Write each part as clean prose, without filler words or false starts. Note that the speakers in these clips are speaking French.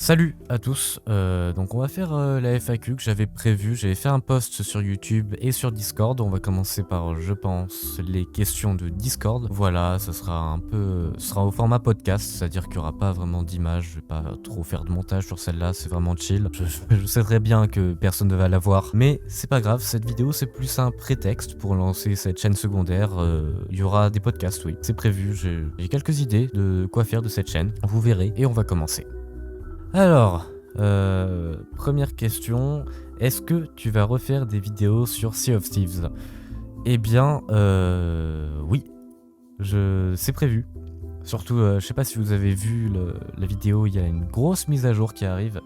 Salut à tous, donc on va faire la FAQ que j'avais prévue. J'avais fait un post sur YouTube et sur Discord. On va commencer par, je pense, les questions de Discord. Voilà, ce sera au format podcast, c'est-à-dire qu'il n'y aura pas vraiment d'image. Je vais pas trop faire de montage sur celle-là, c'est vraiment chill. Je sais très bien que personne ne va la voir, mais c'est pas grave. Cette vidéo, c'est plus un prétexte pour lancer cette chaîne secondaire. Il y aura des podcasts, oui, c'est prévu. J'ai quelques idées de quoi faire de cette chaîne. Vous verrez, et on va commencer. Alors, première question, est-ce que tu vas refaire des vidéos sur Sea of Thieves? Eh bien, oui, c'est prévu. Surtout, je sais pas si vous avez vu la vidéo, il y a une grosse mise à jour qui arrive.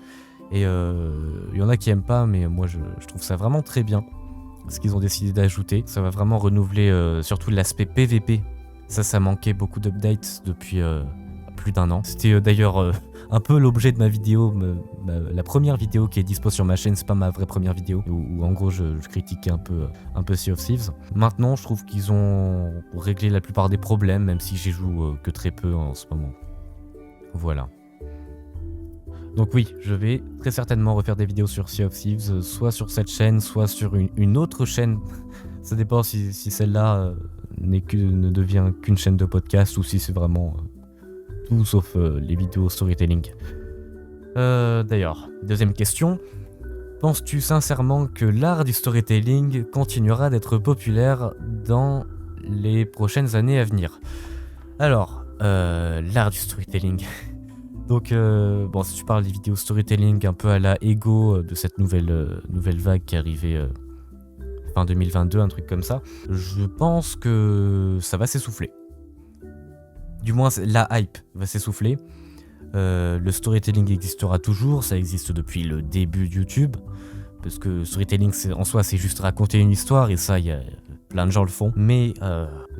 Et il y en a qui aiment pas, mais moi je trouve ça vraiment très bien. Ce qu'ils ont décidé d'ajouter, ça va vraiment renouveler surtout l'aspect PVP. Ça manquait beaucoup d'updates depuis plus d'un an. C'était d'ailleurs un peu l'objet de ma vidéo, la première vidéo qui est dispo sur ma chaîne. C'est pas ma vraie première vidéo, où en gros je critiquais un peu Sea of Thieves. Maintenant je trouve qu'ils ont réglé la plupart des problèmes, même si j'y joue que très peu en ce moment. Voilà. Donc oui, je vais très certainement refaire des vidéos sur Sea of Thieves, soit sur cette chaîne, soit sur une autre chaîne. Ça dépend si celle-là ne devient qu'une chaîne de podcast ou si c'est vraiment tout sauf les vidéos storytelling. D'ailleurs, deuxième question. Penses-tu sincèrement que l'art du storytelling continuera d'être populaire dans les prochaines années à venir? Alors, l'art du storytelling... Donc, bon, si tu parles des vidéos storytelling un peu à la Ego de cette nouvelle vague qui est arrivée fin 2022, un truc comme ça, je pense que ça va s'essouffler. Du moins, la hype va s'essouffler. Le storytelling existera toujours, ça existe depuis le début de YouTube. Parce que storytelling, en soi, c'est juste raconter une histoire, et ça, il y a plein de gens le font. Mais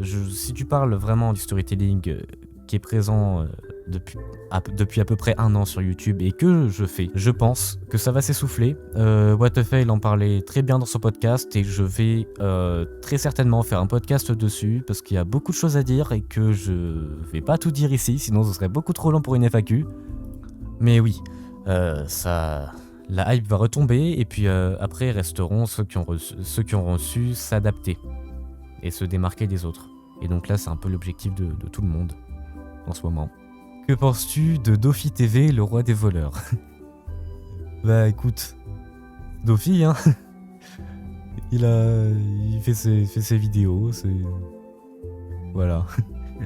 si tu parles vraiment du storytelling qui est présent depuis à peu près un an sur YouTube et que je fais, je pense que ça va s'essouffler. What il en parlait très bien dans son podcast, et je vais très certainement faire un podcast dessus parce qu'il y a beaucoup de choses à dire et que je vais pas tout dire ici, sinon ce serait beaucoup trop long pour une FAQ. Mais oui, la hype va retomber, et puis après resteront ceux qui auront su s'adapter et se démarquer des autres. Et donc là, c'est un peu l'objectif de tout le monde en ce moment. Que penses-tu de Dofi TV, le roi des voleurs? Bah écoute, Dofi, hein, il fait ses vidéos, voilà.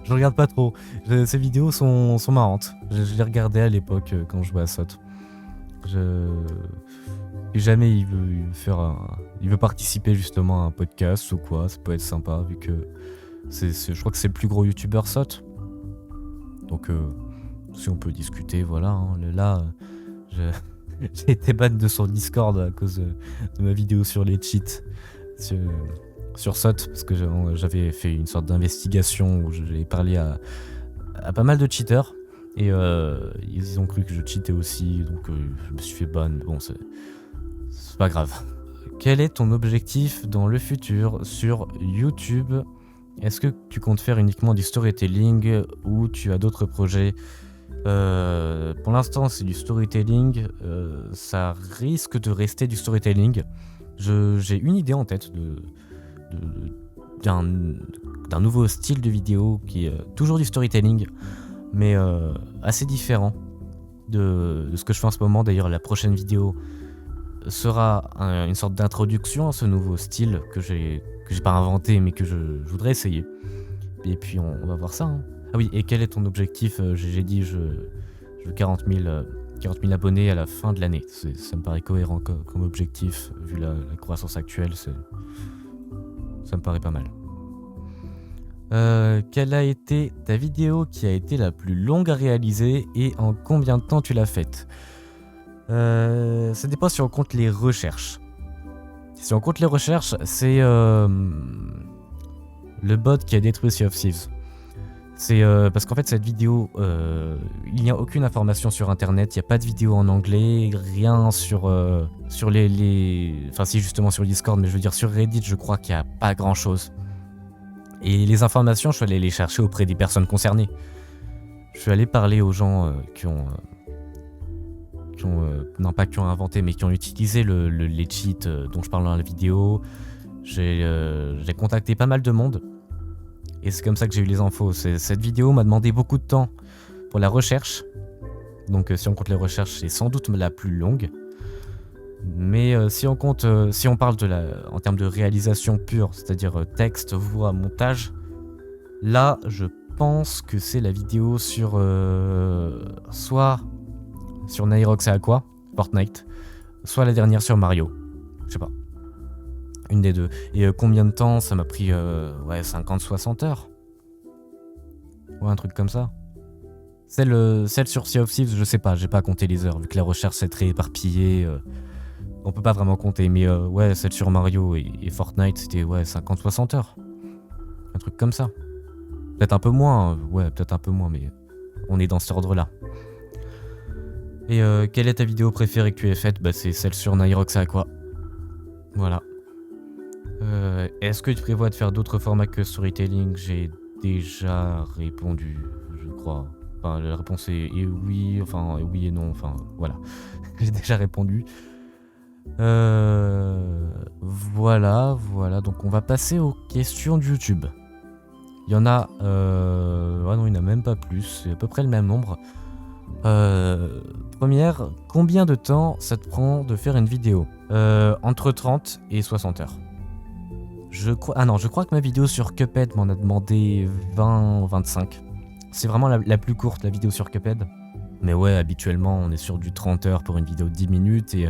Je regarde pas trop. Ses vidéos sont marrantes. Je les regardais à l'époque quand je jouais à SOT. Et jamais il veut participer justement à un podcast ou quoi. Ça peut être sympa vu que je crois que c'est le plus gros youtubeur SOT. Donc si on peut discuter, voilà. Hein. Là, j'ai été ban de son Discord à cause de ma vidéo sur les cheats sur SOT, parce que j'avais fait une sorte d'investigation où j'avais parlé à pas mal de cheaters, et ils ont cru que je cheatais aussi, donc je me suis fait ban. Bon, c'est pas grave. Quel est ton objectif dans le futur sur YouTube? Est-ce que tu comptes faire uniquement du storytelling ou tu as d'autres projets? Pour l'instant, c'est du storytelling. Ça risque de rester du storytelling. J'ai une idée en tête d'un nouveau style de vidéo qui est toujours du storytelling, mais assez différent de ce que je fais en ce moment. D'ailleurs, la prochaine vidéo sera une sorte d'introduction à ce nouveau style que j'ai pas inventé, mais que je voudrais essayer. Et puis on va voir ça. Hein. Ah oui, et quel est ton objectif? J'ai dit je veux 40 000 abonnés à la fin de l'année. Ça me paraît cohérent comme objectif, vu la croissance actuelle. Ça me paraît pas mal. Quelle a été ta vidéo qui a été la plus longue à réaliser et en combien de temps tu l'as faite? Ça dépend si on compte les recherches. Si on compte les recherches, c'est le bot qui a détruit Sea of Thieves. C'est parce qu'en fait cette vidéo, il n'y a aucune information sur internet, il n'y a pas de vidéo en anglais, rien sur enfin si, justement sur Discord, mais je veux dire sur Reddit, je crois qu'il n'y a pas grand chose. Et les informations, je suis allé les chercher auprès des personnes concernées. Je suis allé parler aux gens qui ont non pas qui ont inventé, mais qui ont utilisé les cheats dont je parle dans la vidéo. J'ai contacté pas mal de monde. Et c'est comme ça que j'ai eu les infos. Cette vidéo m'a demandé beaucoup de temps pour la recherche. Donc si on compte les recherches, c'est sans doute la plus longue. Mais si on parle en termes de réalisation pure, c'est-à-dire texte, voix, montage, là je pense que c'est la vidéo sur soit sur Nyrox et Aqua, Fortnite, soit la dernière sur Mario. Je sais pas. Une des deux. Et combien de temps ça m'a pris 50-60 heures. Ouais, un truc comme ça. Celle sur Sea of Thieves, je sais pas, j'ai pas compté les heures, vu que la recherche c'est très éparpillée. On peut pas vraiment compter, mais ouais, celle sur Mario et Fortnite, c'était 50-60 heures. Un truc comme ça. Peut-être un peu moins, peut-être un peu moins, mais on est dans cet ordre-là. Et quelle est ta vidéo préférée que tu aies faite? Bah c'est celle sur Nyrox et Aqua. Voilà. Est-ce que tu prévois de faire d'autres formats que storytelling? J'ai déjà répondu, je crois. Enfin, la réponse est oui, enfin oui et non, enfin voilà. J'ai déjà répondu. Voilà, donc on va passer aux questions de YouTube. Il y en a... Ah non, il n'y en a même pas plus, c'est à peu près le même nombre. Première, combien de temps ça te prend de faire une vidéo? Entre 30 et 60 heures. Je crois que ma vidéo sur Cuphead m'en a demandé 20 ou 25. C'est vraiment la plus courte, la vidéo sur Cuphead. Mais ouais, habituellement, on est sur du 30 heures pour une vidéo de 10 minutes et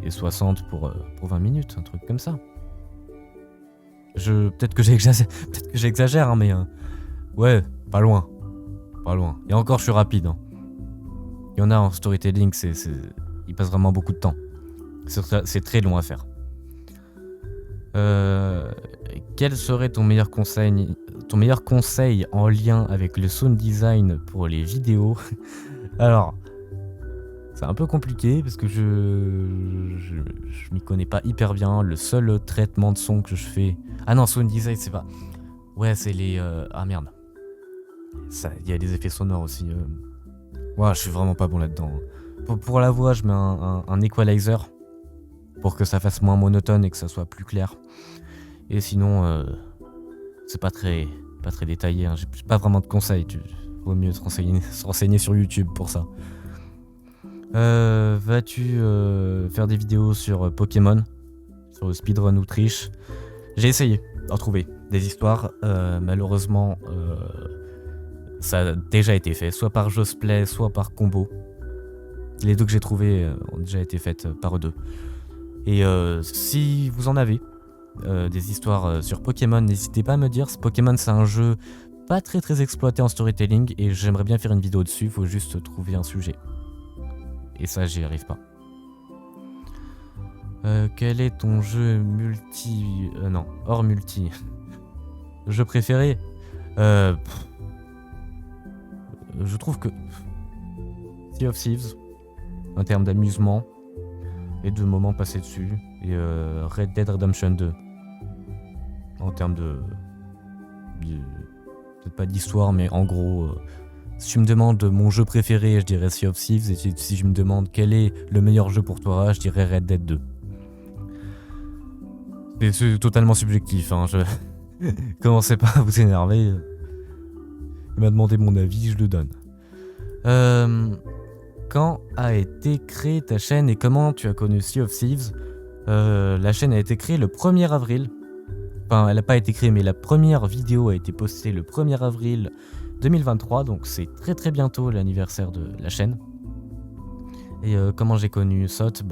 60 pour 20 minutes, un truc comme ça. Peut-être que j'exagère, hein, mais ouais, pas loin. Pas loin. Et encore, je suis rapide. Hein. Il y en a en storytelling, il passe vraiment beaucoup de temps. C'est très long à faire. Quel serait ton meilleur conseil en lien avec le sound design pour les vidéos? Alors, c'est un peu compliqué parce que je m'y connais pas hyper bien. Le seul traitement de son que je fais... Ah non, sound design, c'est pas... Ouais, c'est les... Ah merde. Il y a des effets sonores aussi. Ouais, je suis vraiment pas bon là-dedans. Pour la voix, je mets un equalizer pour que ça fasse moins monotone et que ça soit plus clair. Et sinon, c'est pas très détaillé. Hein. J'ai pas vraiment de conseils. Vaut mieux se renseigner sur YouTube pour ça. Vas-tu faire des vidéos sur Pokémon, sur le speedrun ou triche? J'ai essayé d'en trouver des histoires. Malheureusement, ça a déjà été fait, soit par Josplay, soit par Combo. Les deux que j'ai trouvés ont déjà été faites par eux deux. Et si vous en avez des histoires sur Pokémon, n'hésitez pas à me dire. Pokémon, c'est un jeu pas très exploité en storytelling et j'aimerais bien faire une vidéo dessus, faut juste trouver un sujet. Et ça, j'y arrive pas. Quel est ton jeu multi... non, hors multi. Jeu préféré? Je trouve que... Sea of Thieves, en termes d'amusement et de moments passés dessus, et Red Dead Redemption 2, en termes de peut-être pas d'histoire, mais en gros... si tu me demandes mon jeu préféré, je dirais Sea of Thieves. Et si je me demande quel est le meilleur jeu pour toi, je dirais Red Dead 2. C'est totalement subjectif. Hein. Commencez pas à vous énerver. Il m'a demandé mon avis, je le donne. Quand a été créée ta chaîne et comment tu as connu Sea of Thieves? La chaîne a été créée le 1er avril. Enfin, elle n'a pas été créée, mais la première vidéo a été postée le 1er avril 2023, donc c'est très bientôt l'anniversaire de la chaîne. Et comment j'ai connu SOT?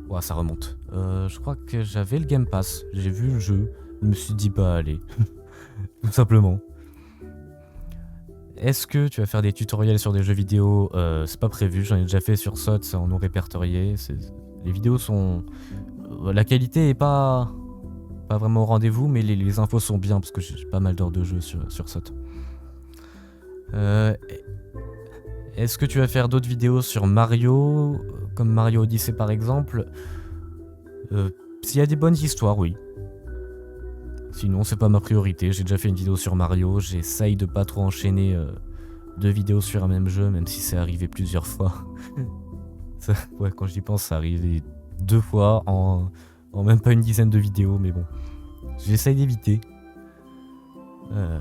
Ouais, ça remonte. Je crois que j'avais le Game Pass, j'ai vu le jeu, je me suis dit bah allez, tout simplement. Est-ce que tu vas faire des tutoriels sur des jeux vidéo? C'est pas prévu, j'en ai déjà fait sur SOT, c'est en non répertorié. Les vidéos sont... La qualité est pas vraiment au rendez-vous, mais les infos sont bien parce que j'ai pas mal d'heures de jeu sur SOT. Est-ce que tu vas faire d'autres vidéos sur Mario, comme Mario Odyssey par exemple? S'il y a des bonnes histoires, oui. Sinon, c'est pas ma priorité. J'ai déjà fait une vidéo sur Mario. J'essaye de pas trop enchaîner 2 vidéos sur un même jeu, même si c'est arrivé plusieurs fois. Ouais, quand j'y pense, ça arrive 2 fois en même pas une dizaine de vidéos, mais bon, j'essaye d'éviter. Euh,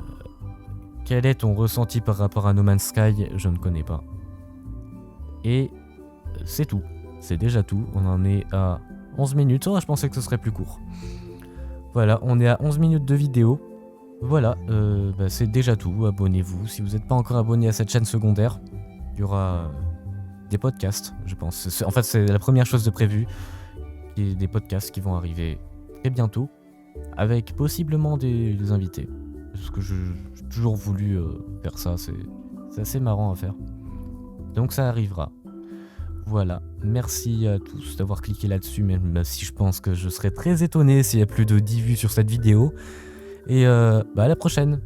Quel est ton ressenti par rapport à No Man's Sky? Je ne connais pas. Et c'est tout. C'est déjà tout. On en est à 11 minutes. Oh, je pensais que ce serait plus court. Voilà, on est à 11 minutes de vidéo. Voilà, c'est déjà tout. Abonnez-vous. Si vous n'êtes pas encore abonné à cette chaîne secondaire, il y aura des podcasts, je pense. En fait, c'est la première chose de prévue. Il y a des podcasts qui vont arriver très bientôt, avec possiblement des invités. Parce que j'ai toujours voulu faire ça, c'est assez marrant à faire. Donc ça arrivera. Voilà, merci à tous d'avoir cliqué là-dessus, même si je pense que je serais très étonné s'il y a plus de 10 vues sur cette vidéo. Et à la prochaine.